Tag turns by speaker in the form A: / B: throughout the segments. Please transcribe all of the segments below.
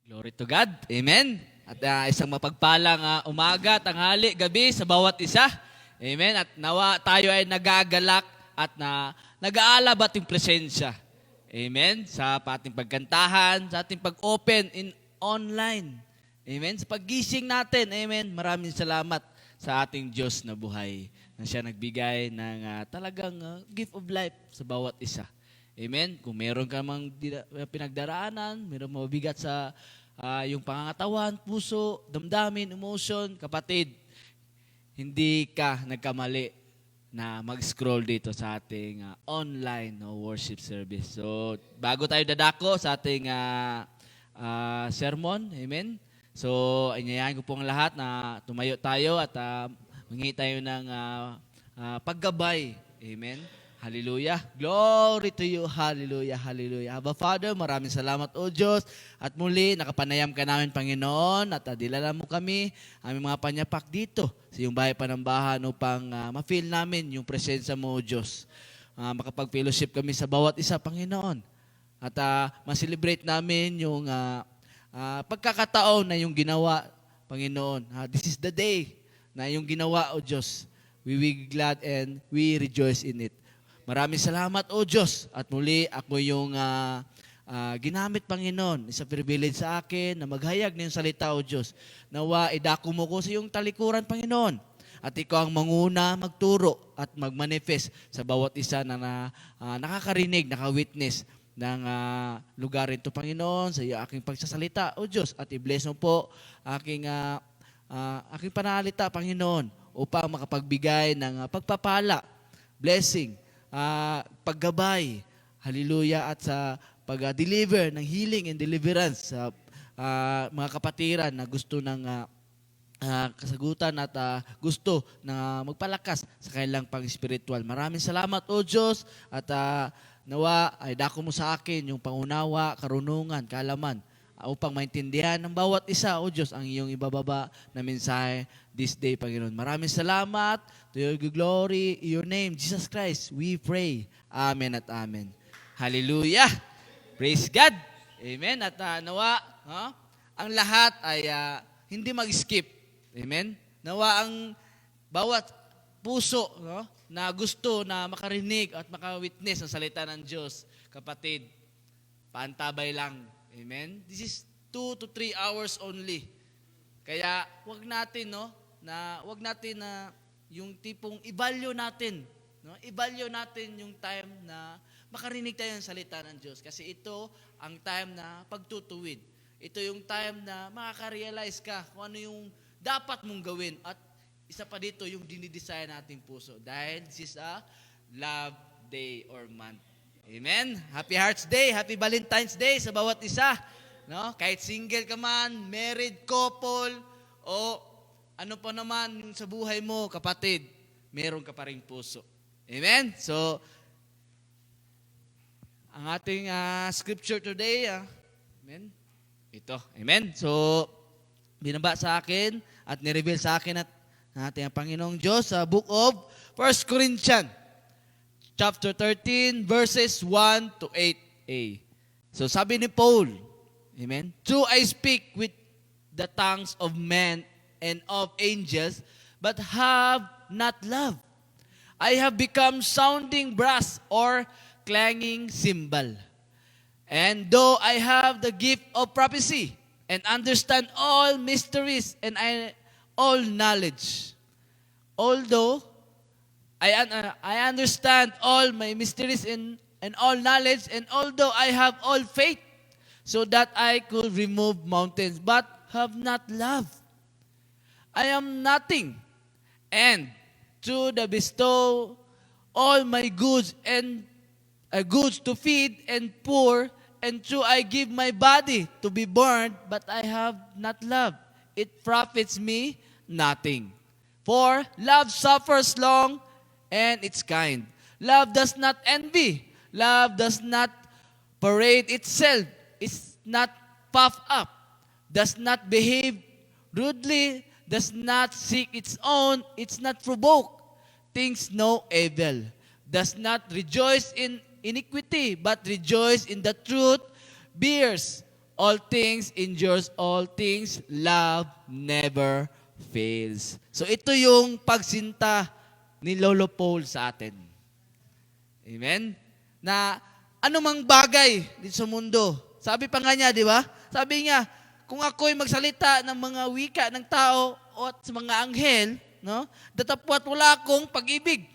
A: Glory to God. Amen. At isang mapagpalang umaga, tanghali, gabi sa bawat isa. Amen. At nawa tayo ay nagagalak at nag-aalab ating presensya. Amen. Sa ating pagkantahan, sa ating pag-open in online. Amen. Sa paggising natin. Amen. Maraming salamat sa ating Diyos na buhay na siya nagbigay ng talagang gift of life sa bawat isa. Amen. Kung meron ka mang pinagdaraanan, meron mabigat sa yung pangangatawan, puso, damdamin, emotion, kapatid, hindi ka nagkamali na mag-scroll dito sa ating online worship service. So, bago tayo dadako sa ating sermon, amen. So, inyayain ko po ang lahat na tumayo tayo at mangingi tayo ng paggabay. Amen. Hallelujah. Glory to you. Hallelujah. Hallelujah. Abba Father, maraming salamat o Diyos. At muli, nakapanayam ka namin, Panginoon, at dilala mo kami, aming mga panyapak dito sa iyong bahay panambahan upang ma-feel namin yung presensya mo o Diyos. Makapag-fellowship kami sa bawat isa, Panginoon. At ma-celebrate namin yung pagkakataon na yung ginawa, Panginoon. This is the day na yung ginawa o Diyos. We will be glad and we rejoice in it. Maraming salamat, O Diyos. At muli, ako yung ginamit, Panginoon. Isa privilege sa akin na maghayag ng salita, O Diyos. Nawa, idako mo ko sa iyong talikuran, Panginoon. At ikaw ang manguna, magturo at magmanifest sa bawat isa na nakakarinig, nakawitness ng lugar ito, Panginoon, sa iyo aking pagsasalita, O Diyos. At i-bless mo po aking panalita, Panginoon, upang makapagbigay ng pagpapala, blessing, paggabay, hallelujah, at sa pag-deliver ng healing and deliverance sa mga kapatiran na gusto ng kasagutan at gusto na magpalakas sa kanilang pang-spiritual. Maraming salamat, O Diyos, at nawa ay dako mo sa akin yung pangunawa, karunungan, kaalaman, upang maintindihan ng bawat isa, O Diyos, ang iyong ibababa na mensahe this day, Panginoon. Maraming salamat. To your glory, in your name, Jesus Christ, we pray. Amen at amen. Hallelujah. Praise God. Amen. At nawa, ang lahat ay hindi mag-skip. Amen. Nawa ang bawat puso na gusto na makarinig at makawitness ang salita ng Diyos, kapatid, paantabay lang. Amen. This is 2 to 3 hours only. Kaya wag natin na yung tipong i-value natin, i-value natin yung time na makarinig tayo ng salita ng Diyos kasi ito ang time na pagtutuwid. Ito yung time na makaka-realize ka kung ano yung dapat mong gawin at isa pa dito yung dinidesign nating puso dahil this is a love day or month. Amen. Happy Hearts Day, Happy Valentine's Day sa bawat isa. No? Kahit single ka man, married couple, o ano pa naman yung sa buhay mo, kapatid, meron ka pa ring puso. Amen? So, ang ating scripture today, amen? Ito, amen? So, binaba sa akin at nireveal sa akin at ating Panginoong Diyos sa book of 1 Corinthians, chapter 13, verses 1 to 8a. So, sabi ni Paul, amen? True, I speak with the tongues of men and of angels, but have not love. I have become sounding brass or clanging cymbal. And though I have the gift of prophecy and understand all mysteries and all knowledge, although I understand all my mysteries and all knowledge, and although I have all faith, so that I could remove mountains, but have not love, I am nothing. And to the bestow all my goods and goods to feed and poor, and to I give my body to be burned, but I have not love, it profits me nothing. For love suffers long, and it's kind. Love does not envy. Love does not parade itself. It's not puffed up. Does not behave rudely. Does not seek its own. It's not provoked. Thinks no evil. Does not rejoice in iniquity, but rejoice in the truth. Bears all things endures, all things, love never fails. So ito yung pagsinta ni Lolo Paul sa atin. Amen? Na anumang bagay dito sa mundo. Sabi pa nga niya, di ba? Sabi niya, kung ako'y magsalita ng mga wika ng tao o sa mga anghel, no? Datapwat wala akong pag-ibig.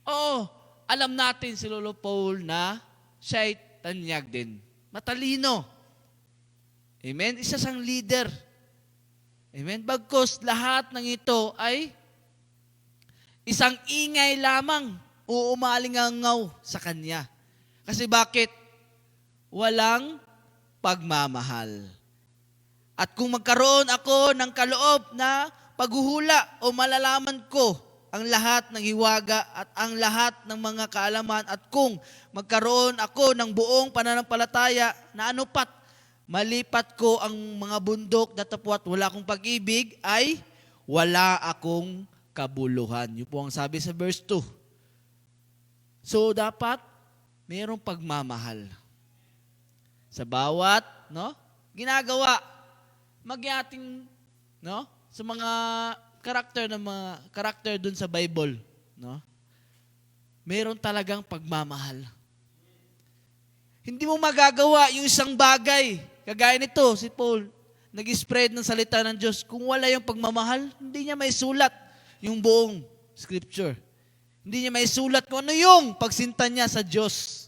A: Oo, alam natin si Lolo Paul na siya'y tanyag din. Matalino. Amen? Isa siyang leader. Amen? Bagkus lahat ng ito ay isang ingay lamang o umalingangaw sa kanya. Kasi bakit? Walang pagmamahal. At kung magkaroon ako ng kaloob na paghuhula o malalaman ko ang lahat ng hiwaga at ang lahat ng mga kaalaman at kung magkaroon ako ng buong pananampalataya na anupat, malipat ko ang mga bundok datapwat wala akong pag-ibig, ay wala akong kabuluhan. Yun po ang sabi sa verse 2. So, dapat mayroong pagmamahal. Sa bawat, ginagawa, magyating, sa mga karakter dun sa Bible, mayroon talagang pagmamahal. Hindi mo magagawa yung isang bagay. Kagaya nito, si Paul, nag-spread ng salita ng Diyos. Kung wala yung pagmamahal, hindi niya may sulat yung buong scripture. Hindi niya may sulat kung ano yung pagsinta niya sa Diyos.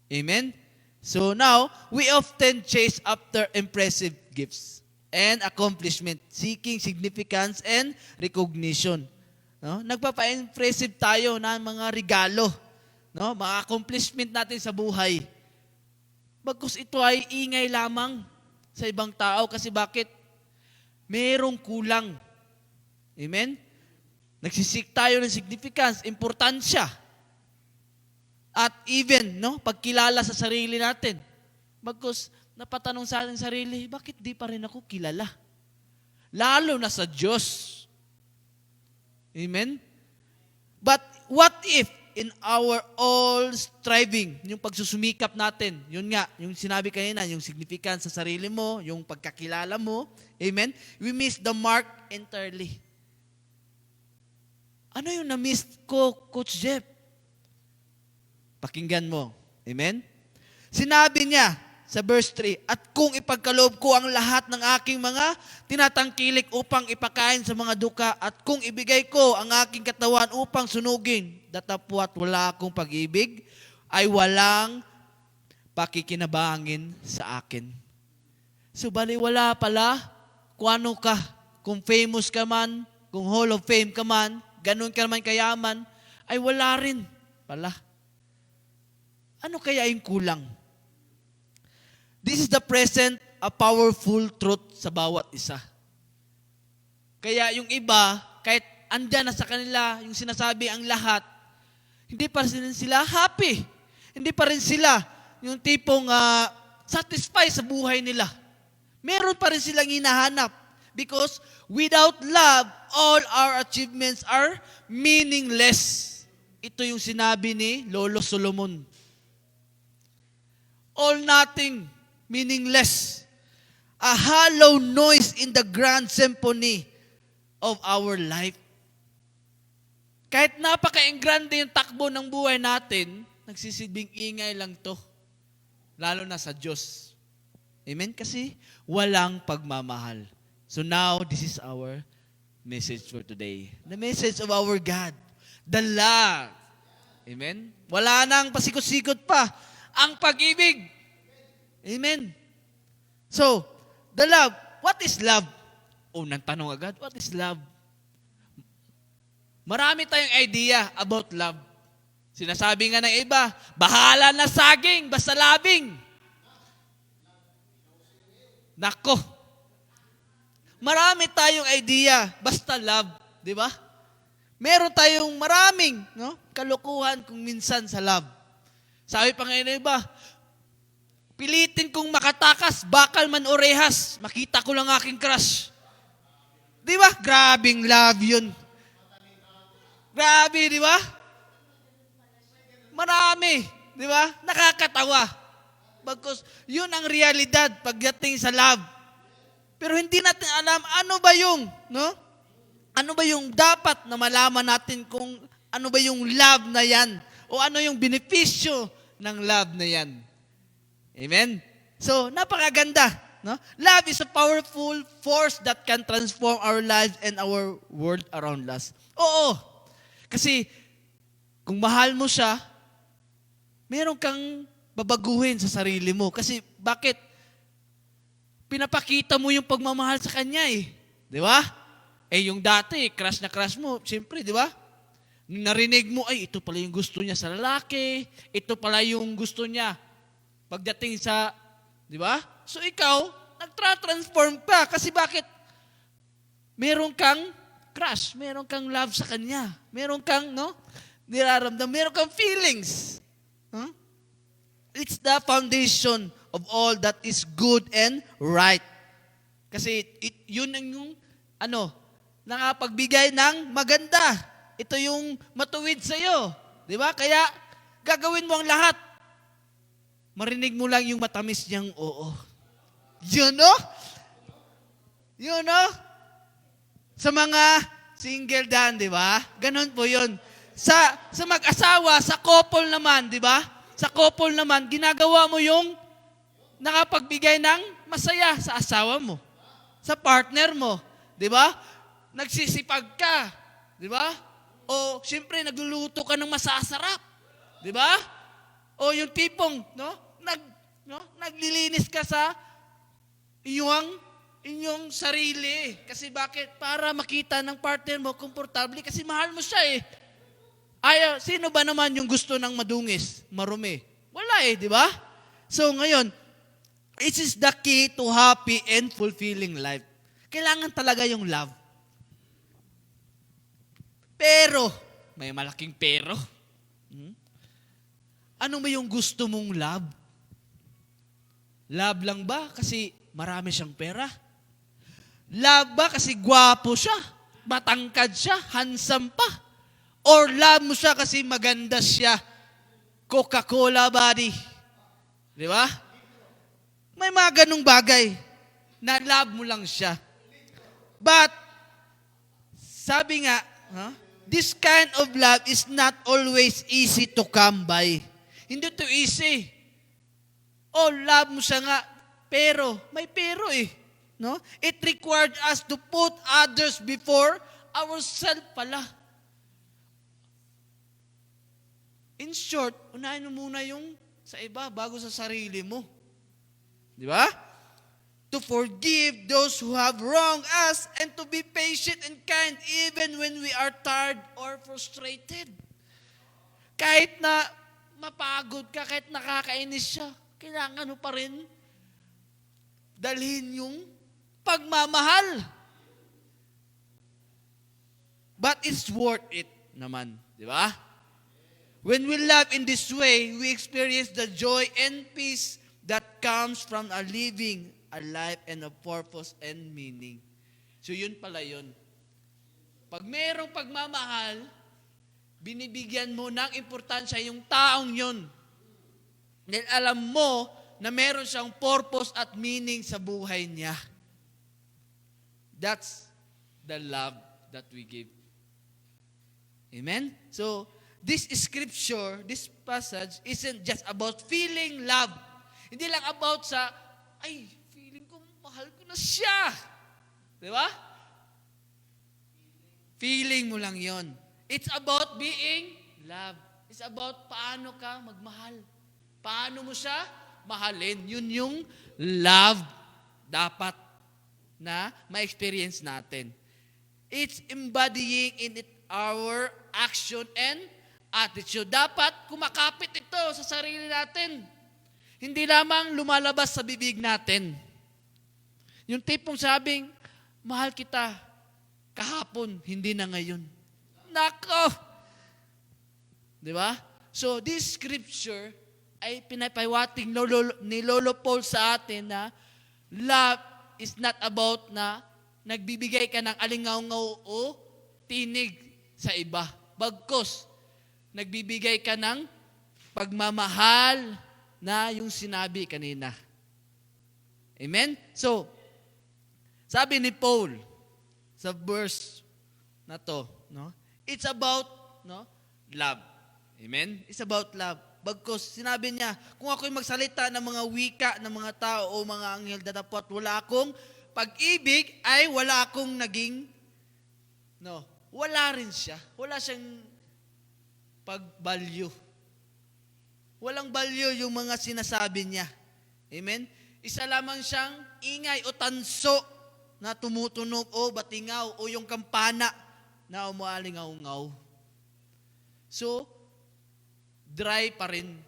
A: Amen? So now, we often chase after impressive gifts and accomplishment, seeking significance and recognition. Nagpapa-impressive tayo ng mga regalo, mga accomplishment natin sa buhay. Bagkus ito ay ingay lamang sa ibang tao kasi bakit? Merong kulang. Amen? Nagsisik tayo ng significance, importansya. At even, pagkilala sa sarili natin. Bagkus napatanong sa ating sarili, bakit di pa rin ako kilala? Lalo na sa Diyos. Amen? But what if in our all striving, yung pagsusumikap natin, yun nga, yung sinabi kanina, yung significance sa sarili mo, yung pagkakilala mo, amen? We miss the mark entirely. Ano yung na-miss ko, Coach Jeff? Pakinggan mo. Amen? Sinabi niya sa verse 3, at kung ipagkaloob ko ang lahat ng aking mga tinatangkilik upang ipakain sa mga duka, at kung ibigay ko ang aking katawan upang sunugin, datapwat wala akong pag-ibig, ay walang pakikinabangin sa akin. So, baliwala pala kung ano ka, kung famous ka man, kung Hall of Fame ka man, ganun ka naman kayaman, ay wala rin pala. Ano kaya yung kulang? This is the present, a powerful truth sa bawat isa. Kaya yung iba, kahit andyan na sa kanila, yung sinasabi ang lahat, hindi pa rin sila happy. Hindi pa rin sila yung tipong satisfied sa buhay nila. Meron pa rin silang hinahanap. Because without love, all our achievements are meaningless. Ito yung sinabi ni Lolo Solomon. All nothing, meaningless. A hollow noise in the grand symphony of our life. Kahit napaka-engrande yung takbo ng buhay natin, nagsisilbing ingay lang to. Lalo na sa Diyos. Amen? Kasi walang pagmamahal. So now, this is our message for today. The message of our God. The love. Amen? Wala nang pasikot-sikot pa. Ang pag-ibig. Amen? So, the love. What is love? Unang tanong agad, what is love? Marami tayong idea about love. Sinasabi nga ng iba, bahala na saging, basta labing. Nako. Marami tayong idea, basta love, di ba? Meron tayong maraming kalukuhan kung minsan sa love. Sabi pa ngayon na iba, pilitin kong makatakas, bakal man orehas, makita ko lang aking crush. Di ba? Grabing love yun. Grabe, di ba? Marami, di ba? Nakakatawa. Bagkus yun ang realidad pagdating sa love. Pero hindi natin alam ano ba yung, no? Ano ba yung dapat na malaman natin kung ano ba yung love na yan? O ano yung benepisyo ng love na yan? Amen? So, napakaganda. No? Love is a powerful force that can transform our lives and our world around us. Oo. Kasi, kung mahal mo siya, meron kang babaguhin sa sarili mo. Kasi, bakit? Pinapakita mo yung pagmamahal sa kanya eh. Di ba? Eh, yung dati, crush na crush mo, siyempre, di ba? Narinig mo, ay, ito pala yung gusto niya sa lalaki, ito pala yung gusto niya pagdating sa, di ba? So ikaw, nagtra-transform ka. Kasi bakit? Meron kang crush, meron kang love sa kanya, meron kang, no? Niraramdam, meron kang feelings. Huh? It's the foundation of all that is good and right. Kasi yun ang yung, nakapagbigay ng maganda. Ito yung matuwid sa'yo. Di ba? Kaya, gagawin mo ang lahat. Marinig mo lang yung matamis niyang oo. Yun, no? Yun, no? Sa mga single dan, di ba? Ganon po yun. Sa mag-asawa, sa couple naman, di ba? Sa couple naman, ginagawa mo yung nakapagbigay ng masaya sa asawa mo, sa partner mo, di ba? Nagsisipag ka, di ba? O siyempre nagluluto ka ng masasarap, di ba? O yung tipong, naglilinis ka sa inyong sarili. Kasi bakit? Para makita ng partner mo komportable kasi mahal mo siya eh. Sino ba naman yung gusto ng madungis, marumi? Wala eh, di ba? So ngayon, it is the key to happy and fulfilling life. Kailangan talaga yung love. Pero, may malaking pero. Ano ba yung gusto mong love? Love lang ba kasi marami siyang pera? Love ba kasi gwapo siya? Matangkad siya? Handsome pa? Or love mo siya kasi maganda siya? Coca-Cola body? Di ba? May mga ganung bagay na love mo lang siya. But, sabi nga, this kind of love is not always easy to come by. Hindi to easy. Love mo siya nga, pero, may pero eh. No? It required us to put others before ourselves pala. In short, unahin mo muna yung sa iba bago sa sarili mo. Di ba? To forgive those who have wronged us and to be patient and kind even when we are tired or frustrated. Kahit na mapagod ka, kahit nakakainis siya, kailangan mo pa rin dalhin yung pagmamahal. But it's worth it naman. Di ba? When we love in this way, we experience the joy and peace that comes from our living a life and a purpose and meaning. So yun pala yun. Pag mayroong pagmamahal, binibigyan mo ng importansya yung taong yun. Dahil alam mo na meron siyang purpose at meaning sa buhay niya. That's the love that we give. Amen? So, this scripture, this passage, isn't just about feeling love. Hindi lang about feeling ko, mahal ko na siya. Di ba? Feeling mo lang yon. It's about being loved. It's about paano ka magmahal. Paano mo siya mahalin. Yun yung love dapat na ma-experience natin. It's embodying in it our action and attitude. Dapat kumakapit ito sa sarili natin. Hindi lamang lumalabas sa bibig natin. Yung tipong sabing, mahal kita kahapon, hindi na ngayon. Nako! Di ba? So, this scripture ay pinapahiwating ni Lolo Paul sa atin na love is not about na nagbibigay ka ng alingaw-ngaw o tinig sa iba. Bagkus, nagbibigay ka ng pagmamahal, na yung sinabi kanina. Amen? So, sabi ni Paul sa verse na to, no? It's about, no, love. Amen? It's about love. Bagkus sinabi niya, kung ako'y magsalita ng mga wika ng mga tao o mga anghel datapwat, wala akong pag-ibig, ay wala akong naging, no, wala rin siya. Wala siyang pag-value. Walang value yung mga sinasabi niya. Amen? Isa lamang siyang ingay o tanso na tumutunog o batingaw o yung kampana na umualingaw-ngaw. So, dry pa rin.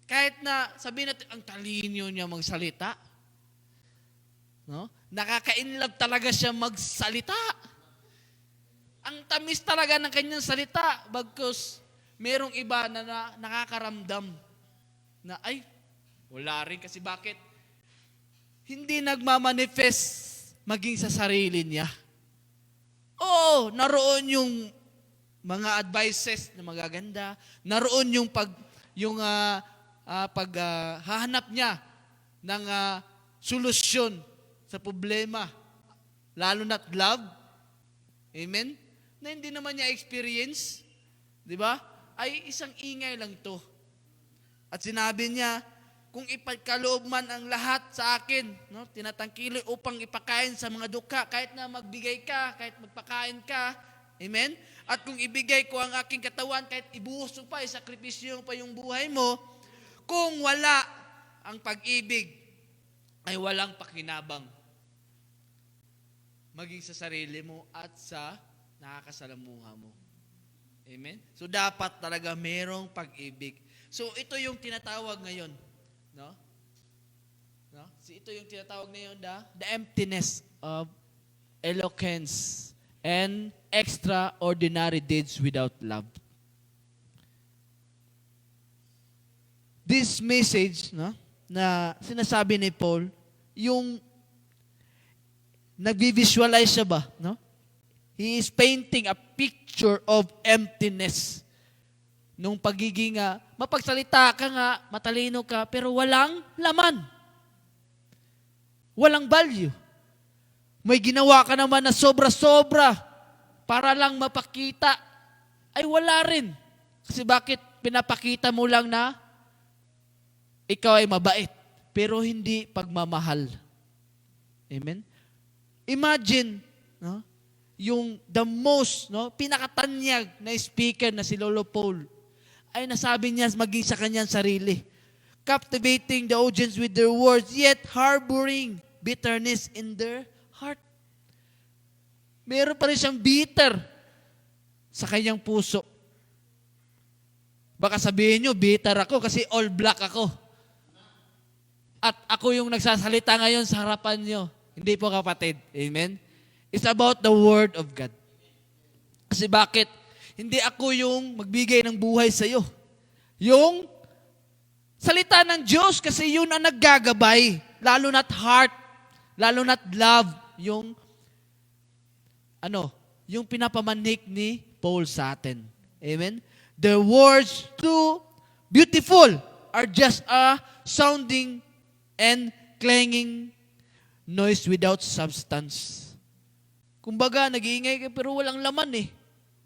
A: Kahit na sabihin natin, ang talino niya magsalita. No? Nakaka-inlove talaga siya magsalita. Ang tamis talaga ng kanyang salita. Bagkus merong iba na nakakaramdam na, ay, wala rin. Kasi bakit? Hindi nagmamanifest maging sa sarili niya. Oo, naroon yung mga advices na magaganda. Naroon yung paghahanap niya ng solusyon sa problema. Lalo na't love. Amen? Na hindi naman niya experience. Di ba? Ay isang ingay lang to. At sinabi niya, kung ipagkaloob man ang lahat sa akin, no, tinatangkili upang ipakain sa mga dukha, kahit na magbigay ka, kahit magpakain ka, amen? At kung ibigay ko ang aking katawan, kahit ibuhos mo pa, isakripisyo pa yung buhay mo, kung wala ang pag-ibig, ay walang pakinabang. Maging sa sarili mo at sa nakakasalamuha mo. Amen? So, dapat talaga merong pag-ibig. So, ito yung tinatawag ngayon. No? No? So, ito yung tinatawag ngayon, the emptiness of eloquence and extraordinary deeds without love. This message, no, na sinasabi ni Paul, yung nag-visualize siya ba? No? He is painting a picture of emptiness. Nung pagiging, mapagsalita ka nga, matalino ka, pero walang laman. Walang value. May ginawa ka naman na sobra-sobra para lang mapakita, ay wala rin. Kasi bakit pinapakita mo lang na ikaw ay mabait, pero hindi pagmamahal. Amen? Imagine, no, yung the most, no, pinakatanyag na speaker na si Lolo Paul, ay nasabi niya maging sa kanyang sarili, captivating the audience with their words, yet harboring bitterness in their heart. Meron pa rin siyang bitter sa kanyang puso. Baka sabihin nyo, bitter ako kasi all black ako. At ako yung nagsasalita ngayon sa harapan nyo. Hindi po kapatid. Amen? It's about the Word of God. Kasi bakit? Hindi ako yung magbigay ng buhay sa iyo. Yung salita ng Diyos, kasi yun ang naggagabay. Lalo na't heart, lalo na't love, yung yung pinapamanik ni Paul sa atin. Amen? The words too beautiful are just a sounding and clanging noise without substance. Kumbaga, nag-iingay ka pero walang laman eh.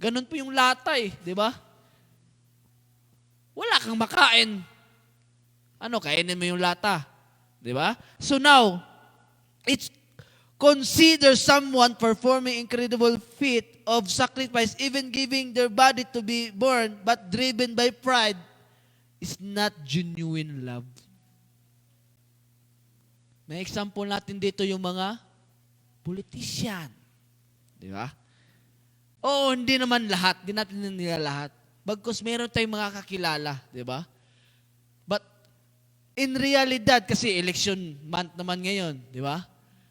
A: Ganun po yung lata eh, di ba? Wala kang makain. Kainin mo yung lata. Di ba? So now, it's consider someone performing incredible feat of sacrifice, even giving their body to be burned, but driven by pride, is not genuine love. May example natin dito yung mga politician. Di ba? Oo, hindi naman lahat. Hindi natin nila lahat. Bagkus meron tayong mga kakilala. Di ba? But, in realidad, kasi election month naman ngayon. Di ba?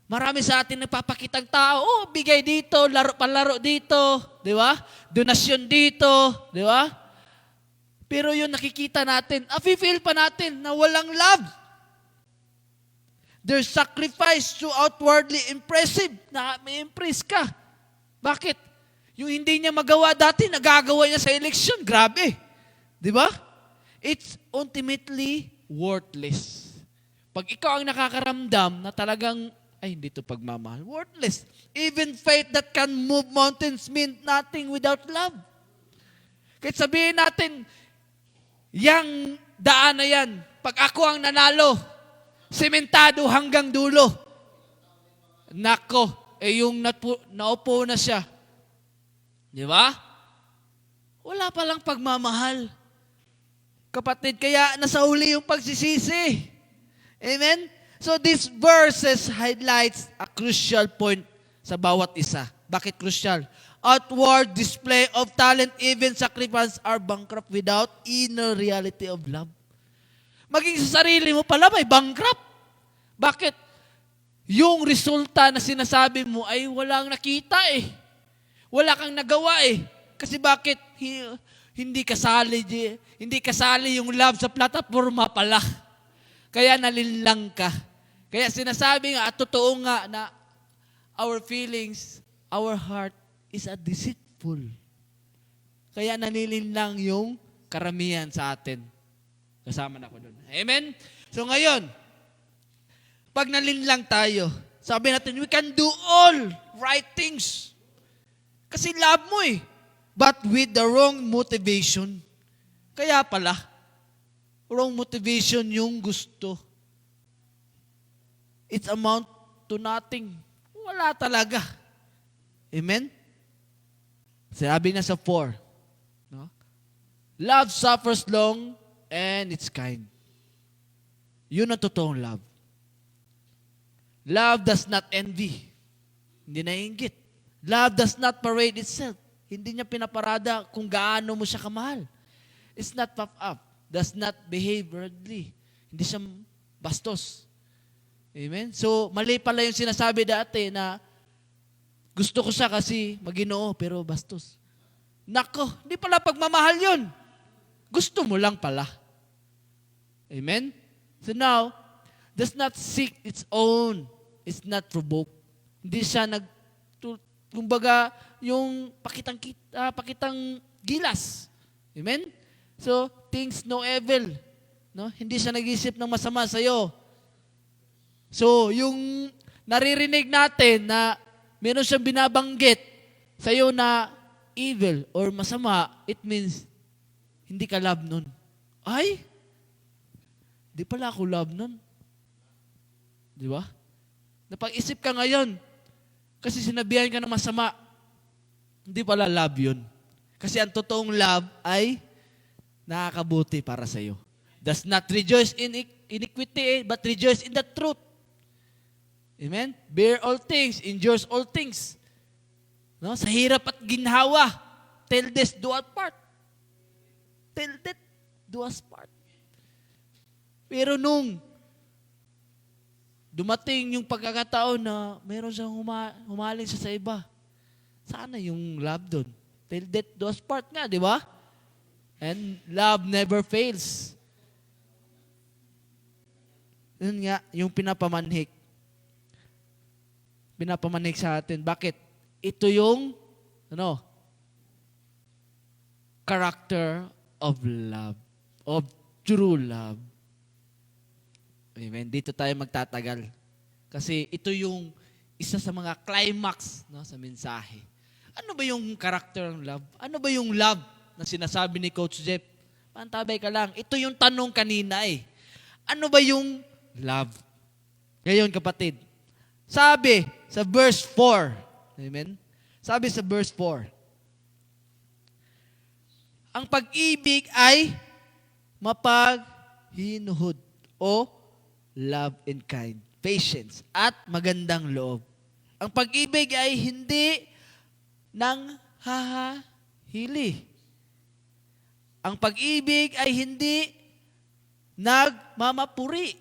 A: Marami sa atin nagpapakitang tao, bigay dito, palaro dito. Di ba? Donasyon dito. Di ba? Pero yung nakikita natin, feel pa natin na walang love. Their sacrifice so outwardly impressive. Na may impress ka. Bakit? Yung hindi niya magawa dati, nagagawa niya sa eleksyon. Grabe. Di ba? It's ultimately worthless. Pag ikaw ang nakakaramdam na talagang, ay, hindi to pagmamahal, worthless. Even faith that can move mountains mean nothing without love. Kahit sabihin natin, yang daan na yan, pag ako ang nanalo, sementado hanggang dulo. Nako, yung naupo na siya. Di ba? Wala palang pagmamahal. Kapatid, kaya nasa uli yung pagsisisi. Amen? So these verses highlights a crucial point sa bawat isa. Bakit crucial? Outward display of talent, even sacrifice are bankrupt without inner reality of love. Maging sa sarili mo pala may bankrupt. Bakit? Yung resulta na sinasabi mo ay walang nakita eh. Wala kang nagawa eh. Kasi bakit? Hindi kasali yung love sa plataforma pala. Kaya nalinlang ka. Kaya sinasabi nga at totoo nga na our feelings, our heart is a deceitful. Kaya nalilinlang yung karamihan sa atin. Kasama na ko doon. Amen? So ngayon, pag nalinlang tayo, sabi natin, we can do all right things. Kasi love mo eh. But with the wrong motivation. Kaya pala, wrong motivation yung gusto. It's amount to nothing. Wala talaga. Amen? Sabi na sa 4. No? Love suffers long and it's kind. Yun ang totoong love. Love does not envy. Hindi naiinggit. Love does not parade itself. Hindi niya pinaparada kung gaano mo siya kamahal. It's not puff up. Does not behave worldly. Hindi siya bastos. Amen? So, mali pala yung sinasabi dati na gusto ko siya kasi Maginoo pero bastos. Nako, hindi pala pagmamahal yun. Gusto mo lang pala. Amen? So now, does not seek its own. It's not provoke. Hindi siya kumbaga, yung pakitang gilas. Amen? So, thinks no evil. No? Hindi siya nag-isip ng masama sa'yo. So, yung naririnig natin na meron siyang binabanggit sa'yo na evil or masama, it means hindi ka love nun. Ay, di pala ako love nun. Di ba? Napag-isip ka ngayon, kasi sinabihan ka ng masama, hindi pala love yun. Kasi ang totoong love ay nakakabuti para sa iyo. Does not rejoice in iniquity, but rejoice in the truth. Amen? Bear all things, endures all things. No? Sa hirap at ginhawa, till death do us part. Till death do us part. Pero nung dumating yung pagkakataon na meron siyang humaling siya sa iba, sana yung love doon. Till death do us part nga, di ba? And love never fails. Yun nga, yung pinapamanhik. Pinapamanhik sa atin. Bakit? Ito yung, character of love. Of true love. Amen. Dito tayo magtatagal. Kasi ito yung isa sa mga climax sa mensahe. Ano ba yung character ng love? Ano ba yung love na sinasabi ni Coach Jeff? Pantabay ka lang. Ito yung tanong kanina eh. Ano ba yung love? Ngayon kapatid, sabi sa verse 4, amen? Sabi sa verse 4, ang pag-ibig ay mapaghinuhod o love and kind, patience, at magandang loob. Ang pag-ibig ay hindi nang hahahili. Ang pag-ibig ay hindi nagmamapuri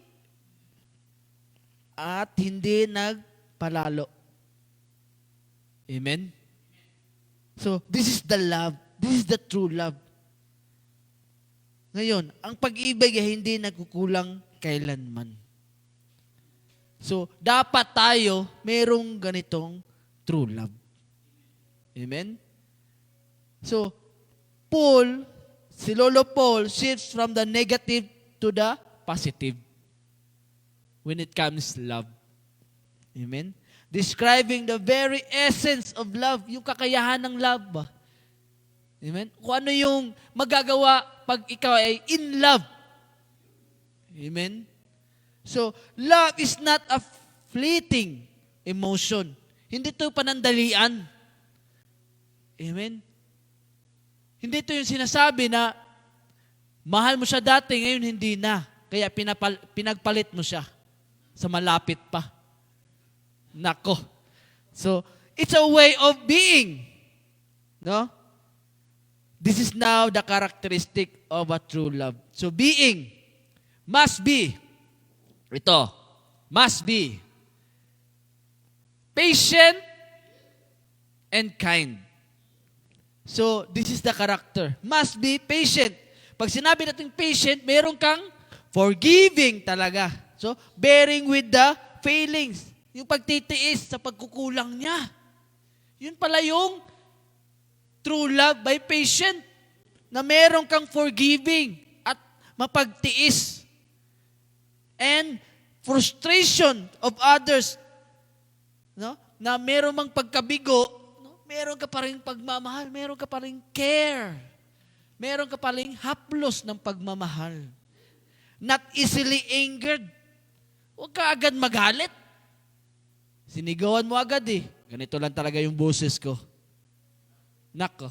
A: at hindi nagpalalo. Amen? So, this is the love. This is the true love. Ngayon, ang pag-ibig ay hindi nagkukulang kailanman. So, dapat tayo merong ganitong true love. Amen? So, si Lolo Paul shifts from the negative to the positive when it comes love. Amen? Describing the very essence of love, yung kakayahan ng love ba? Amen? Kung ano yung magagawa pag ikaw ay in love. Amen? So, love is not a fleeting emotion. Hindi ito panandalian. Amen? Hindi ito yung sinasabi na mahal mo siya dati, ngayon hindi na. Kaya pinagpalit mo siya sa malapit pa. Nako. So, it's a way of being. No? This is now the characteristic of a true love. So, being must be, must be patient and kind. So, this is the character. Must be patient. Pag sinabi natin patient, meron kang forgiving talaga. So, bearing with the failings. Yung pagtitiis sa pagkukulang niya. Yun pala yung true love by patient. Na meron kang forgiving at mapagtiis. And frustration of others. No? Na meron mang pagkabigo, no? Meron ka pa rin pagmamahal, meron ka pa rin care. Meron ka pa rin haplos ng pagmamahal. Not easily angered. Huwag ka agad magalit. Sinigawan mo agad eh. Ganito lang talaga yung boses ko. Nako.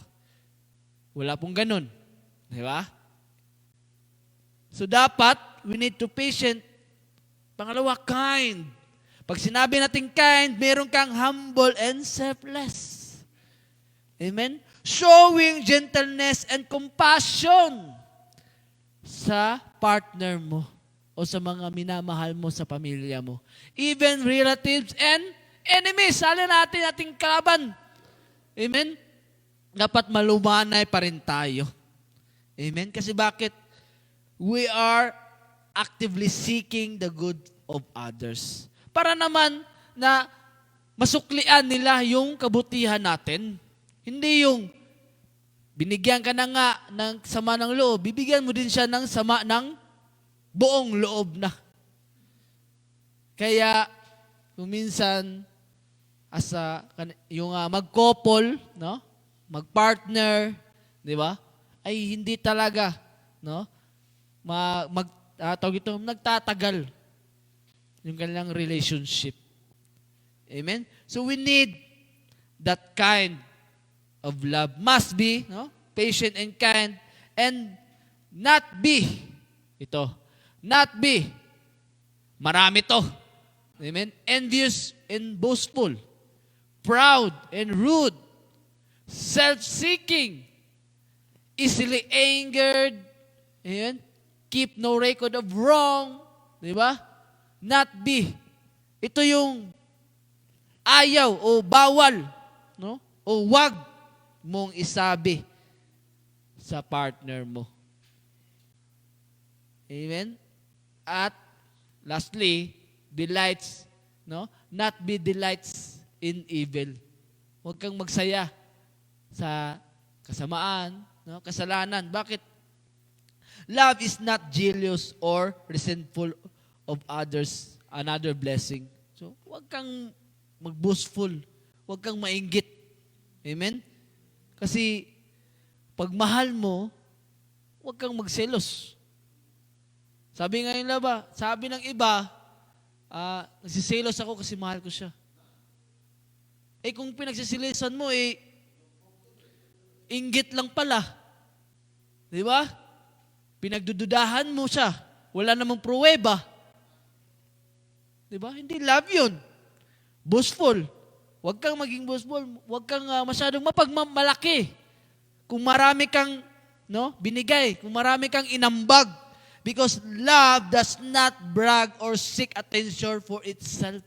A: Wala pong ganun. Di ba? So dapat, we need to patient. Pangalawa, kind. Pag sinabi natin kind, meron kang humble and selfless. Amen? Showing gentleness and compassion sa partner mo o sa mga minamahal mo sa pamilya mo. Even relatives and enemies. Sali natin ating kalaban. Amen? Dapat malumanay pa rin tayo. Amen? Kasi bakit? We are actively seeking the good of others. Para naman na masuklian nila yung kabutihan natin. Hindi yung binigyan ka na nga ng sama ng loob, bibigyan mo din siya ng sama ng buong loob na. Kaya, kung minsan, yung mag-couple, no? Mag-partner, di ba? Ay hindi talaga, no? Nagtatagal yung kanilang relationship. Amen? So we need that kind of love. Must be, no? Patient and kind, and not be, marami to. Amen? Envious and boastful, proud and rude, self-seeking, easily angered, amen? Keep no record of wrong, di ba? Not be. Ito yung ayaw o bawal, no? O wag mong isabi sa partner mo. Amen? At lastly, delights, no? Not be delights in evil. Huwag kang magsaya sa kasamaan, no? Kasalanan. Bakit? Love is not jealous or resentful of others, another blessing. So, huwag kang mag-boastful. Huwag kang mainggit. Amen? Kasi, pag mahal mo, huwag kang magselos. Sabi ngayon na ba? Sabi ng iba, nagsiselos ako kasi mahal ko siya. Eh kung pinagsisilisan mo, inggit lang pala. Di ba? Pinagdududahan mo siya. Wala namang pruweba. Di ba? Hindi love yun. Boastful. Huwag kang maging boastful. Huwag kang masyadong mapagmamalaki. Kung marami kang binigay, kung marami kang inambag. Because love does not brag or seek attention for itself.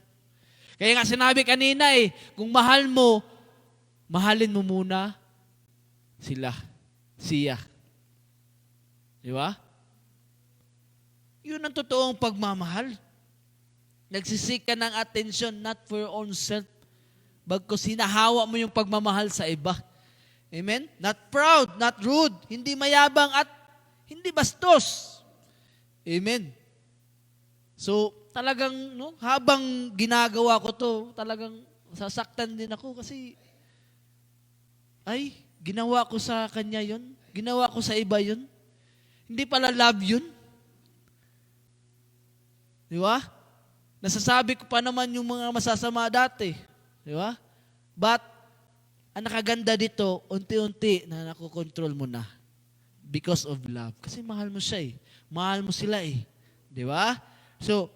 A: Kaya nga sinabi kanina kung mahal mo, mahalin mo muna siya. Di ba? Yun ang totoong pagmamahal. Nagsisik ka ng attention not for your own self, bagkus hinahawa mo yung pagmamahal sa iba. Amen? Not proud, not rude, hindi mayabang at hindi bastos. Amen? So, talagang, no, habang ginagawa ko to, talagang sasaktan din ako kasi, ay, ginawa ko sa kanya yon, ginawa ko sa iba yon. Hindi pala love yun. Di ba? Nasasabi ko pa naman yung mga masasama dati. Di ba? But, ang nakaganda dito, unti-unti na nakokontrol mo na. Because of love. Kasi mahal mo siya eh. Mahal mo sila eh. Di ba? So,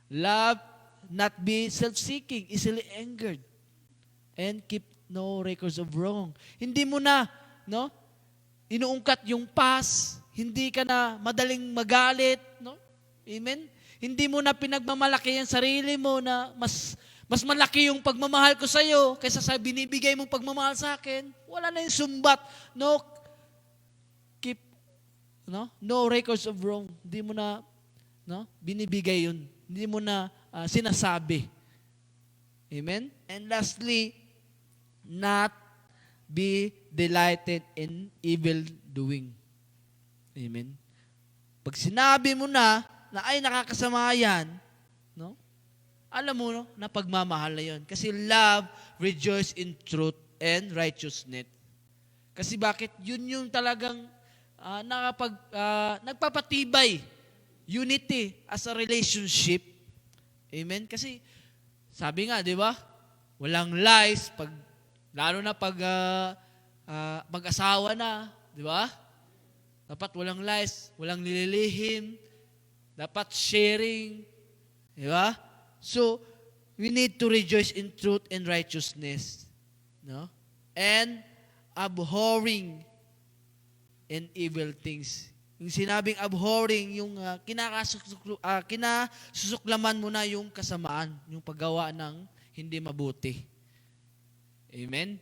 A: love, not be self-seeking, easily angered, and keep no records of wrong. Hindi mo na, no? Inuungkat yung past. Hindi ka na madaling magalit, no? Amen? Hindi mo na pinagmamalaki ang sarili mo na mas malaki yung pagmamahal ko sa iyo kaysa sa binibigay mong pagmamahal sa akin. Wala na yung sumbat. No, keep, no records of wrong. Hindi mo na, binibigay yun. Hindi mo na sinasabi. Amen? And lastly, not be delighted in evil doing. Amen? Pag sinabi mo na ay nakakasama yan, no? Alam mo, no, na pagmamahal na yun. Kasi love rejoice in truth and righteousness. Kasi bakit? Yun yung talagang nagpapatibay unity as a relationship. Amen? Kasi sabi nga, di ba? Walang lies, lalo na pag mag-asawa na, di ba? Dapat walang lies, walang nililihim, dapat sharing, di ba? So, we need to rejoice in truth and righteousness, no? And abhorring in evil things. Yung sinabing abhorring, yung kinasusuklaman mo na yung kasamaan, yung paggawa ng hindi mabuti. Amen?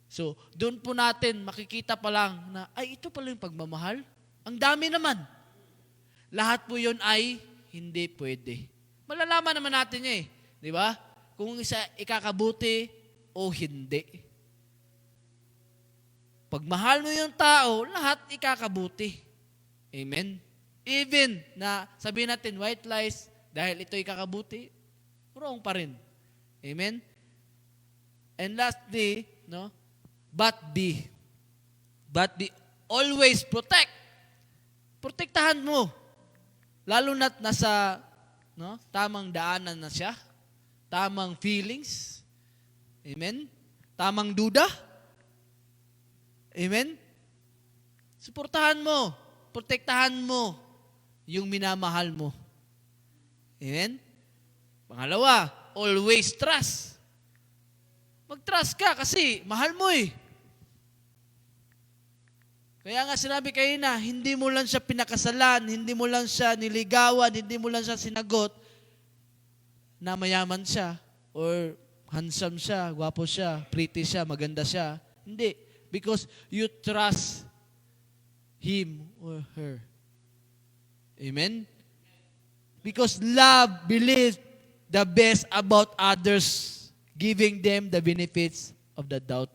A: So, doon po natin makikita pa lang na, ay, ito pala yung pagmamahal. Ang dami naman. Lahat po yun ay hindi pwede. Malalaman naman natin niya eh. Di ba? Kung isa ikakabuti o hindi. Pag mahal mo yung tao, lahat ikakabuti. Amen? Even na sabihin natin white lies, dahil ito ikakabuti, wrong pa rin. Amen? And lastly, no? But be always protect. Protektahan mo. Lalo na't nasa tamang daanan na siya. Tamang feelings. Amen? Tamang duda. Amen? Suportahan mo. Protektahan mo yung minamahal mo. Amen? Pangalawa, always trust. Mag-trust ka kasi mahal mo eh. Kaya nga sinabi kayo na, hindi mo lang siya pinakasalan, hindi mo lang siya niligawan, hindi mo lang siya sinagot na mayaman siya or handsome siya, gwapo siya, pretty siya, maganda siya. Hindi. Because you trust him or her. Amen? Because love believes the best about others, giving them the benefits of the doubt.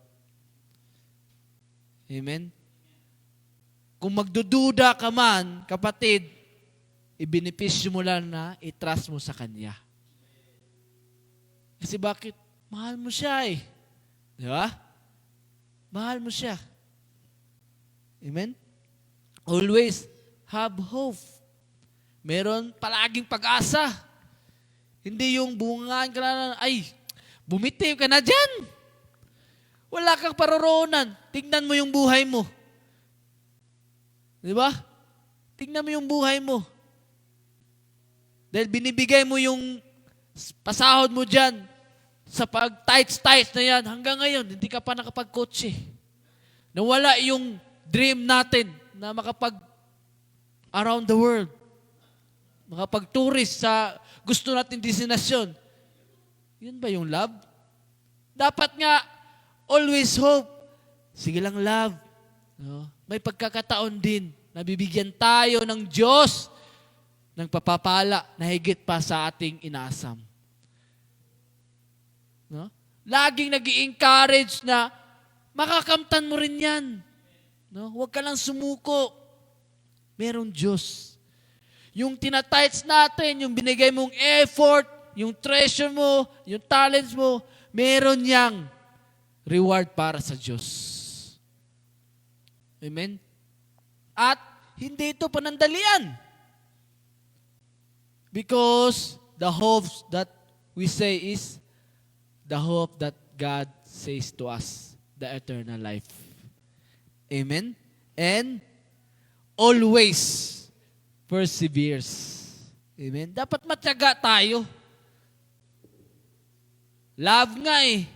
A: Amen? Kung magdududa ka man, kapatid, ibinipisyo mo lang na i-trust mo sa Kanya. Kasi bakit? Mahal mo siya eh. Di ba? Mahal mo siya. Amen? Always have hope. Meron palaging pag-asa. Hindi yung bungaan ka na, ay, bumitiw ka na dyan. Wala kang paroroonan. Tingnan mo yung buhay mo. Di ba? Tingnan mo yung buhay mo. Dahil binibigay mo yung pasahod mo dyan sa pag-tights na yan. Hanggang ngayon, hindi ka pa nakapag-kotse. Nawala yung dream natin na around the world. Makapag-tourist sa gusto natin destinasyon. Yun ba yung love? Dapat nga, always hope. Sige lang, love. No? May pagkakataon din na bibigyan tayo ng Diyos ng papapala na higit pa sa ating inasam. No? Laging nag-i-encourage na makakamtan mo rin yan. No? Huwag ka lang sumuko. Merong Diyos. Yung tinatights natin, yung binigay mong effort, yung treasure mo, yung talents mo, meron niyang reward para sa Diyos. Amen? At hindi ito panandalian. Because the hope that we say is the hope that God says to us, the eternal life. Amen? And always perseveres. Amen? Dapat matyaga tayo. Love nga eh.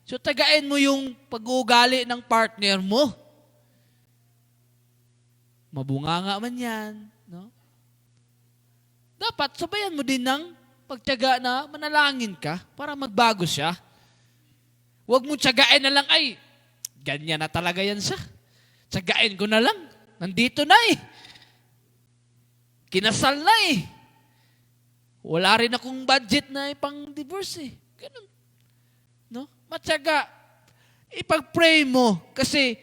A: So tagain mo yung pag-uugali ng partner mo. Mabunganga man yan. No? Dapat sabayan mo din ng pagtiyaga na manalangin ka para magbago siya. Huwag mo tiyagain na lang, ay, ganyan na talaga yan siya. Tiyagain ko na lang. Nandito na eh. Kinasal na eh. Wala rin akong budget na pang divorce eh. Ganun. No? Matyaga. Ipag-pray mo kasi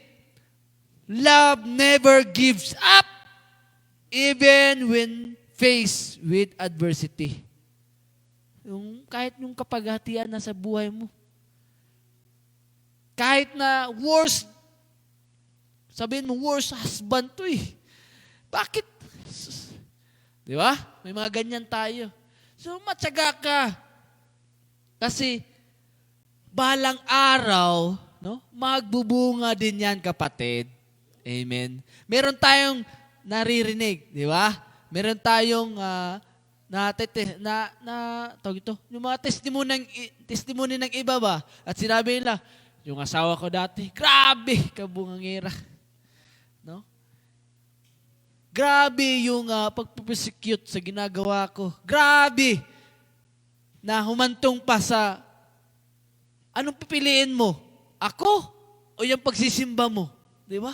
A: love never gives up even when faced with adversity. Kahit yung kapaghatian na sa buhay mo. Kahit na worst, sabihin mo, worst husband to eh. Bakit? Di ba? May mga ganyan tayo. So, matyaga ka. Kasi, balang araw, no, magbubunga din yan, kapatid. Amen. Meron tayong naririnig, di ba? Meron tayong tawag ito, yung mga testimony ng iba ba? At sinabi nila, yung asawa ko dati, grabe, kabungangera. No? Grabe yung pagpupersecute sa ginagawa ko. Grabe na humantong pa sa anong pipiliin mo? Ako o yung pagsisimba mo? Di ba?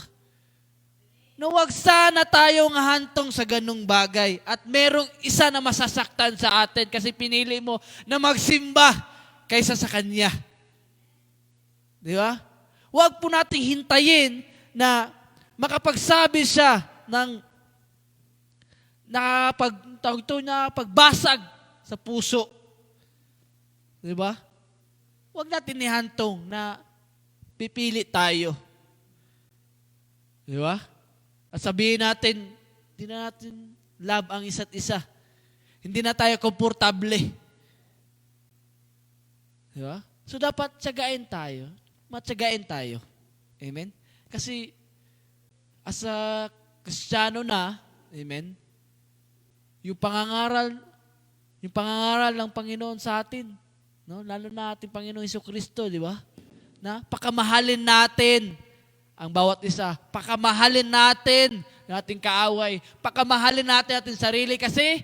A: No, wag sana tayong hantong sa ganung bagay. At merong isa na masasaktan sa atin kasi pinili mo na magsimba kaysa sa Kanya. Di ba? Wag po nating hintayin na makapagsabi siya ng pagbasag sa puso. Di ba? Wag natin ihantong na pipili tayo. Di ba? At sabihin natin, hindi na natin love ang isa't isa. Hindi na tayo komportable. Di ba? So dapat tiyagain tayo. Matiyagain tayo. Amen? Kasi as a Kristiyano na, amen, yung pangangaral ng Panginoon sa atin, no? Lalo na ating Panginoong Jesucristo, di ba? Na pakamahalin natin ang bawat isa. Pakamahalin natin ang ating kaaway. Pakamahalin natin ating sarili kasi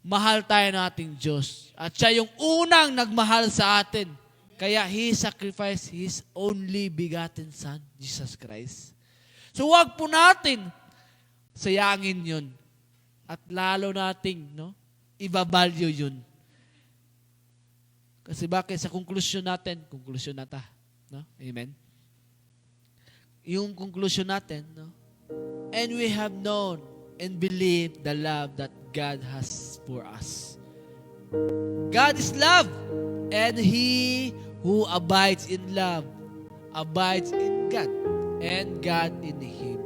A: mahal tayo ng ating Diyos. At siya yung unang nagmahal sa atin. Kaya He sacrificed His only begotten Son, Jesus Christ. So wag po natin sayangin yun. At lalo nating ibabalyo yun. Kasi bakit sa conclusion natin, conclusion na ta. No? Amen? Yung conclusion natin, and we have known and believed the love that God has for us. God is love, and He who abides in love abides in God, and God in Him.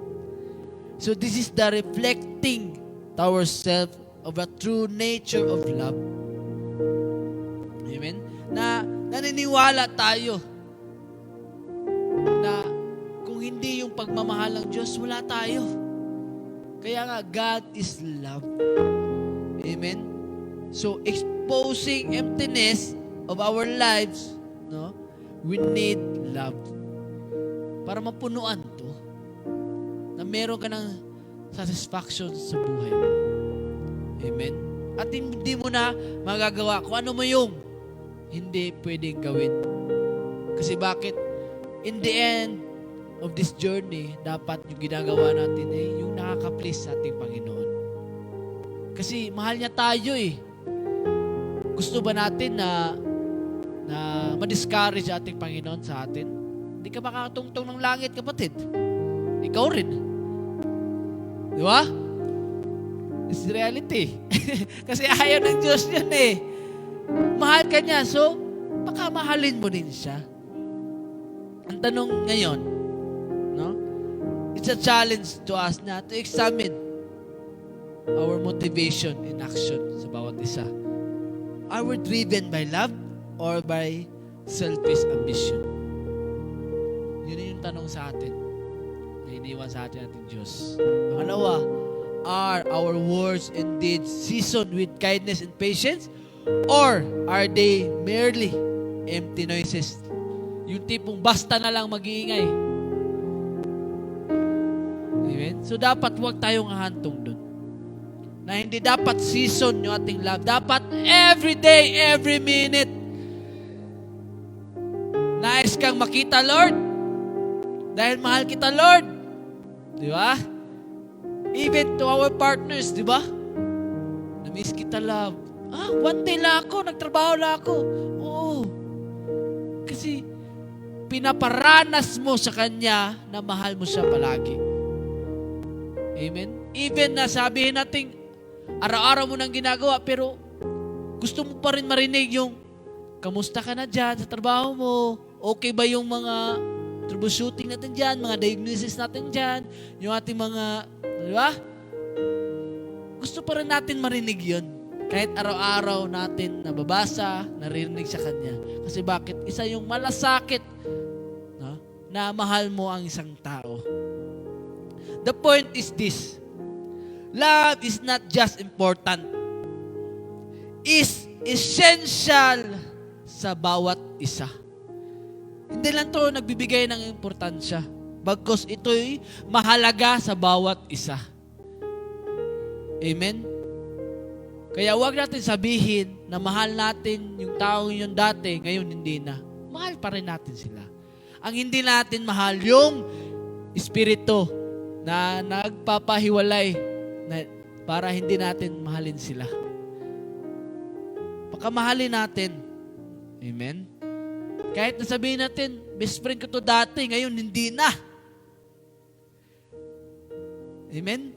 A: So this is the reflecting to ourselves of a true nature of love. Amen? Na naniniwala tayo na kung hindi yung pagmamahal ng Diyos, wala tayo. Kaya nga, God is love. Amen? So, exposing emptiness of our lives, we need love. Para mapunuan to, na meron ka ng satisfaction sa buhay mo. Amen? At hindi mo na magagawa kung ano mo yung hindi pwedeng gawin. Kasi bakit? In the end of this journey, dapat yung ginagawa natin yung nakaka-please sa ating Panginoon. Kasi mahal niya tayo eh. Gusto ba natin na ma-discourage ating Panginoon sa atin? Hindi ka makatungtong ng langit, kapatid. Ikaw rin. Di ba? It's reality. Kasi ayaw ng Diyos yan eh. Mahal ka niya, so baka mahalin mo din siya. Ang tanong ngayon, no? It's a challenge to us na to examine our motivation in action sa bawat isa. Are we driven by love or by selfish ambition? Yun yung tanong sa atin na iniwan sa atin ating Diyos. Pangalawa, are our words and deeds seasoned with kindness and patience, or are they merely empty noises? Yung tipong basta na lang mag-iingay. Amen? So dapat huwag tayong hahantong dun. Na hindi dapat season yung ating love. Dapat every day, every minute. Nais kang makita, Lord. Dahil mahal kita, Lord. Di ba? Even to our partners, di ba? Na-miss kita, love. One day lang ako, nagtrabaho lang ako. Oo. Kasi pinaparanas mo sa Kanya na mahal mo siya palagi. Amen? Even na sabihin natin, araw-araw mo nang ginagawa, pero gusto mo pa rin marinig yung, kamusta ka na dyan sa trabaho mo? Okay ba yung mga troubleshooting natin dyan, mga diagnosis natin dyan, yung ating mga, di ba? Gusto pa rin natin marinig yun. Kahit araw-araw natin nababasa, naririnig sa Kanya. Kasi bakit? Isa yung malasakit, no? Na mahal mo ang isang tao. The point is this. Love is not just important. It's essential sa bawat isa. Hindi lang to nagbibigay ng importansya. Bagkus ito'y mahalaga sa bawat isa. Amen? Kaya huwag natin sabihin na mahal natin yung taong yun dati, ngayon hindi na. Mahal pa rin natin sila. Ang hindi natin mahal yung espiritu na nagpapahiwalay na para hindi natin mahalin sila. Pakamahalin natin. Amen? Kahit nasabihin natin, best friend ko to dati, ngayon hindi na. Amen?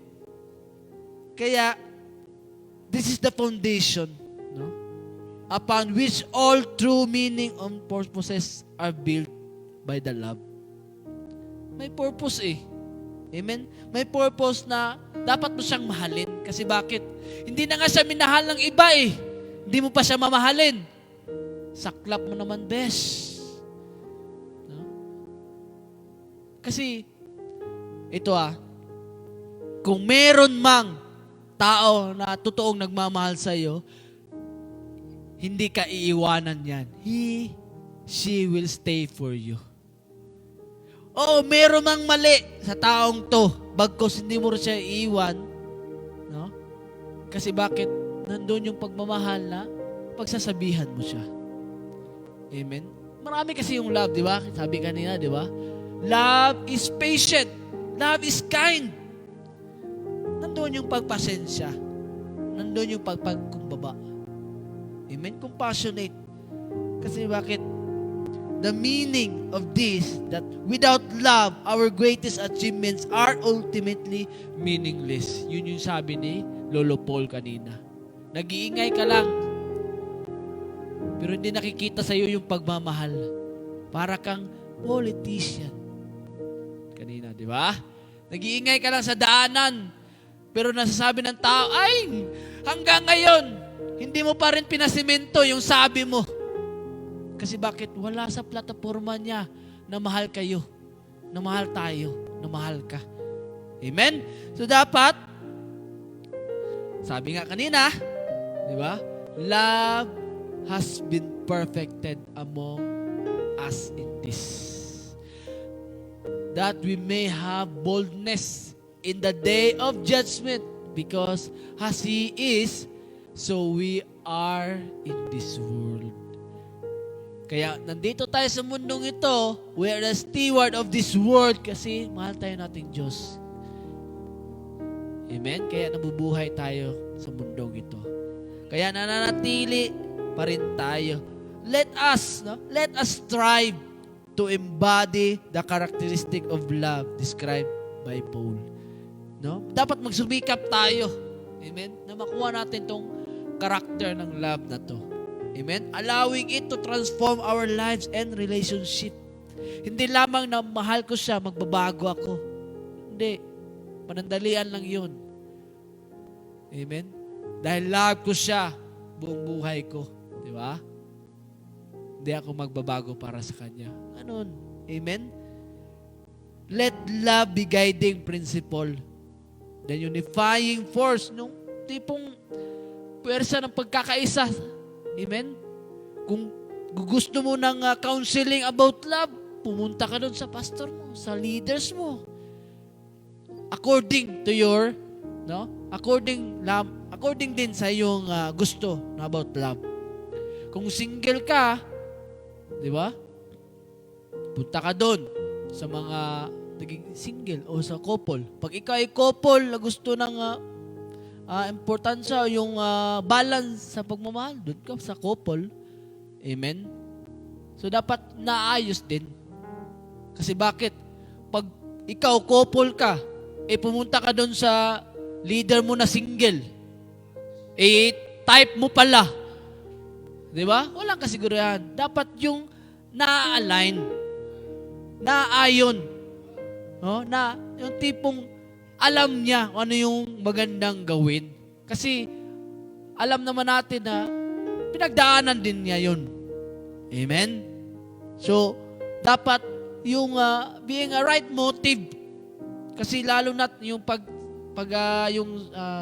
A: Kaya, this is the foundation, no? Upon which all true meaning and purposes are built by the love. May purpose eh. Amen? May purpose na dapat mo siyang mahalin. Kasi bakit? Hindi na nga siya minahal ng iba eh. Hindi mo pa siya mamahalin. Saklap mo naman, bes. No? Kasi, ito kung meron mang tao na totoong nagmamahal sa iyo, hindi ka iiwanan yan. She will stay for you. Oo, meron mang mali sa taong to, bagkos hindi mo rin siya iiwan, no? Kasi bakit? Nandun yung pagmamahal na pagsasabihan mo siya. Amen? Marami kasi yung love, di ba? Sabi kanina, di ba? Love is patient. Love is kind. Nandun yung pagpasensya. Nandun yung pagpagkumbaba. Amen? Compassionate. Kasi bakit? The meaning of this, that without love, our greatest achievements are ultimately meaningless. Yun yung sabi ni Lolo Paul kanina. Nag-iingay ka lang, pero hindi nakikita sa iyo yung pagmamahal. Para kang politician. Kanina, di ba? Nag-iingay ka lang sa daanan, pero nasasabi ng tao, ay, hanggang ngayon, hindi mo pa rin pinasimento yung sabi mo. Kasi bakit? Wala sa plataforma niya na mahal kayo, na mahal tayo, na mahal ka. Amen? So dapat, sabi nga kanina, di ba? Love has been perfected among us in this, that we may have boldness in the day of judgment, because as He is, so we are in this world. Kaya nandito tayo sa mundong ito, we are the steward of this world kasi mahal tayo nating Diyos. Amen? Kaya nabubuhay tayo sa mundong ito. Kaya nananatili pa rin tayo. Let us strive to embody the characteristic of love described by Paul. No? Dapat magsumikap tayo Amen? Na makuha natin tong karakter ng love na to. Amen? Allowing it to transform our lives and relationship. Hindi lamang na mahal ko siya, magbabago ako. Hindi. Panandalian lang yun. Amen? Dahil love ko siya, buong buhay ko. Di ba? Hindi ako magbabago para sa kanya. Ganun. Amen? Let love be guiding principle. The unifying force, nung tipong puwersa ng pagkakaisa. Amen? Kung gusto mo ng counseling about love, pumunta ka doon sa pastor mo, sa leaders mo. According to your, according din sa iyong gusto about love. Kung single ka, di ba? Punta ka doon sa mga naging single o sa couple. Pag ikaw ay couple na gusto ng importansya o yung balance sa pagmamahal, doon ka sa couple. Amen? So, dapat naayos din. Kasi bakit? Pag ikaw couple ka, pumunta ka doon sa leader mo na single, type mo pala. Di ba? Walang kasigurahan. Dapat yung na-align, na-ayon, na yung tipong alam niya kung ano yung magandang gawin. Kasi alam naman natin na pinagdaanan din niya yun. Amen? So, dapat yung being a right motive. Kasi lalo na yung yung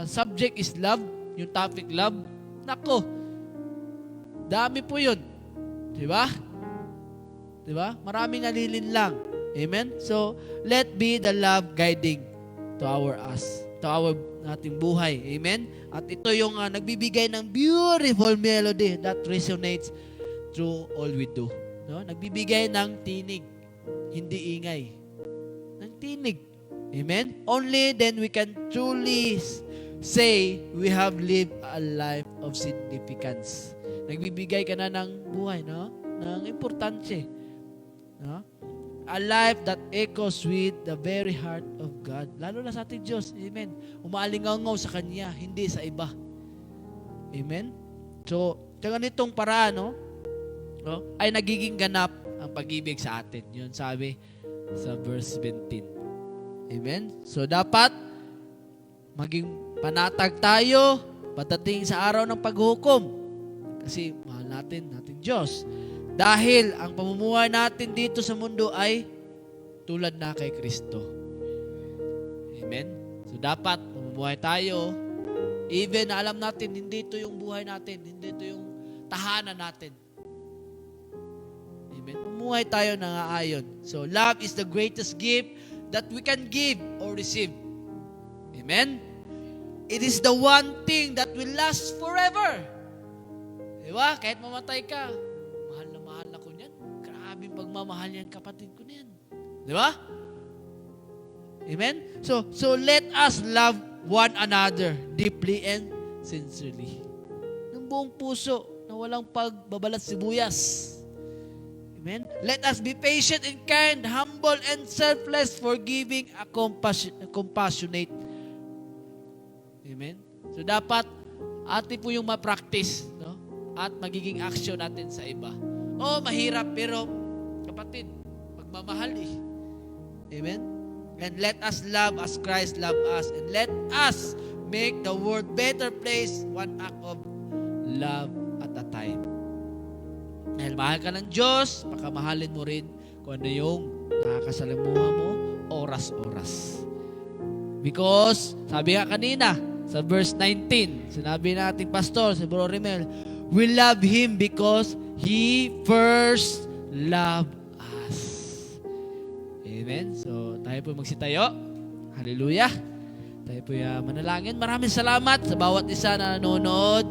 A: subject is love, yung topic love, nako, dami po yun. Diba? Diba? Maraming nalilin lang. Amen? So, let be the love guiding to our ating buhay. Amen? At ito yung nagbibigay ng beautiful melody that resonates through all we do. No? Nagbibigay ng tinig, hindi ingay. Ng tinig. Amen? Only then we can truly say we have lived a life of significance. Nagbibigay ka na ng buhay, no? Ng importansya. No? A life that echoes with the very heart of God. Lalo na sa ating Diyos. Amen? Umaalingaw sa Kanya, hindi sa iba. Amen? So, ganitong paraan, ay nagiging ganap ang pag-ibig sa atin. Yun sabi sa verse 17. Amen? So, dapat maging panatag tayo patating sa araw ng paghukom. Kasi mahal natin Diyos. Dahil ang pamumuhay natin dito sa mundo ay tulad na kay Kristo. Amen? So, dapat pamumuhay tayo, even na alam natin, hindi ito yung buhay natin, hindi ito yung tahanan natin. Amen? Pamumuhay tayo na aayon. So, love is the greatest gift that we can give or receive. Amen? It is the one thing that will last forever. Diba? Kahit mamatay ka, mahal na ko niyan. Grabe pagmamahal yan, kapatid ko niyan. Diba? Amen? So let us love one another deeply and sincerely. Ng buong puso na walang pagbabalat sibuyas. Amen? Let us be patient and kind, humble and selfless, forgiving, compassionate. Amen? So dapat atin po yung ma-practice, no? At magiging action natin sa iba. Mahirap, pero kapatid, magmamahal Amen? And let us love as Christ loved us. And let us make the world better place, one act of love at a time. Dahil mahal ka ng Diyos, pakamahalin mo rin kung ano yung nakakasalamuha mo, oras-oras. Because, sabi nga kanina, sa verse 19, sinabi nating pastor, si Bro Rimel, we love Him because He first loved us. Amen? So, tayo po magsitayo. Hallelujah. Tayo po manalangin. Maraming salamat sa bawat isa na nanonood.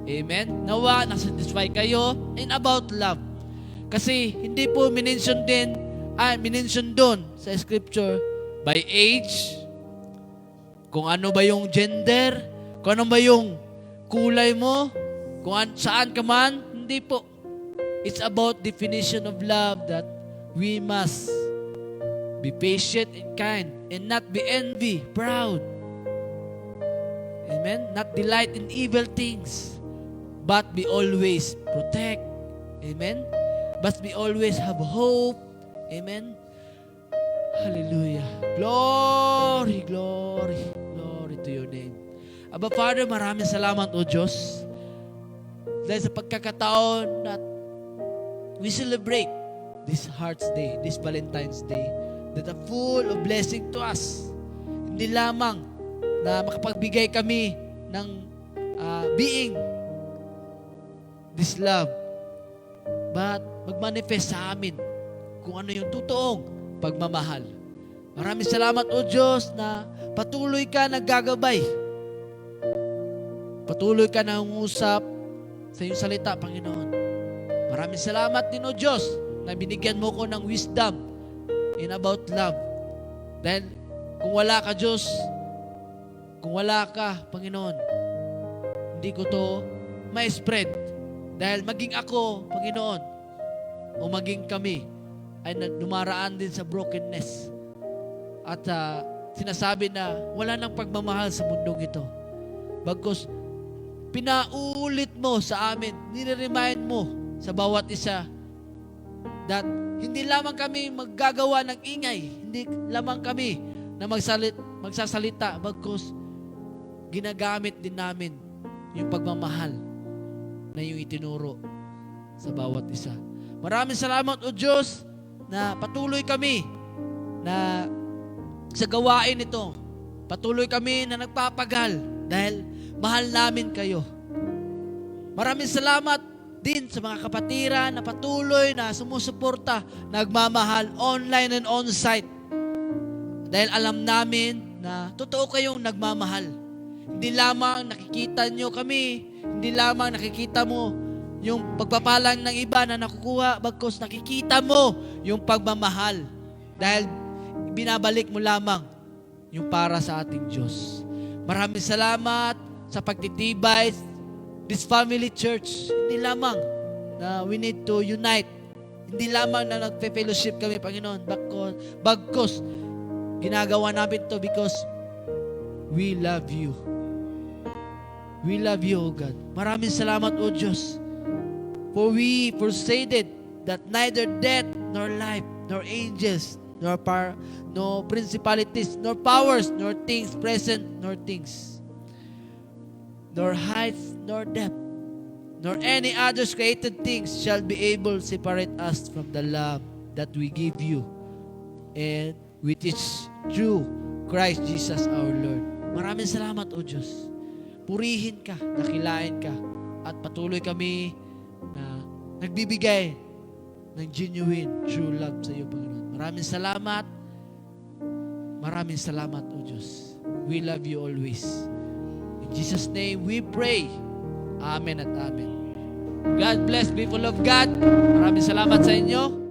A: Amen? Nawa, nasatisfy kayo in about love. Kasi, hindi po minention doon sa scripture by age, kung ano ba yung gender, kung ano ba yung kulay mo, kung saan ka man, hindi po. It's about definition of love that we must be patient and kind and not be envy, proud. Amen? Amen? Not delight in evil things, but be always protect. Amen? But be always have hope. Amen? Hallelujah. Glory, glory, glory to your name. Aba, Father, maraming salamat, O Diyos. Dahil sa pagkakataon na we celebrate this Heart's Day, this Valentine's Day, that are full of blessing to us. Hindi lamang na makapagbigay kami ng being this love, but magmanifest sa amin kung ano yung totoong pagmamahal. Maraming salamat, O Diyos, na patuloy ka naggagabay. Patuloy ka nangungusap sa iyong salita, Panginoon. Maraming salamat din, O Diyos, na binigyan mo ko ng wisdom in about love. Dahil kung wala ka, Diyos, kung wala ka, Panginoon, hindi ko to ma-spread. Dahil maging ako, Panginoon, o maging kami, ay dumaraan din sa brokenness. At sinasabi na wala nang pagmamahal sa mundong ito. Bagkus, pinaulit mo sa amin, nire-remind mo sa bawat isa that hindi lamang kami maggagawa ng ingay, hindi lamang kami na magsasalita, bagkus ginagamit din namin yung pagmamahal na yung itinuro sa bawat isa. Maraming salamat, O Diyos, na patuloy kami na sa gawain ito. Patuloy kami na nagpapagal dahil mahal namin kayo. Maraming salamat din sa mga kapatiran na patuloy na sumusuporta, nagmamahal online and on-site. Dahil alam namin na totoo kayong nagmamahal. Hindi lamang nakikita nyo kami, hindi lamang nakikita mo yung pagpapalang ng iba na nakukuha, bagkus nakikita mo yung pagmamahal. Dahil binabalik mo lamang yung para sa ating Diyos. Maraming salamat sa pagtitibay this family church. Hindi lamang na we need to unite. Hindi lamang na nagpe-fellowship kami, Panginoon. Bagkus, ginagawa namin to because we love you. We love you, O God. Maraming salamat, O Diyos. For we persuaded that neither death, nor life, nor angels, nor power, no principalities, nor powers, nor things present, nor things, nor height, nor depth, nor any others created things shall be able to separate us from the love that we give you, and which is through Christ Jesus our Lord. Maraming salamat, O Diyos. Purihin ka, dakilain ka, at patuloy kami na nagbibigay ng genuine, true love sa iyo, Panginoon. Maraming salamat. Maraming salamat, O Diyos. We love you always. In Jesus' name we pray. Amen at amen. God bless, people of God. Maraming salamat sa inyo.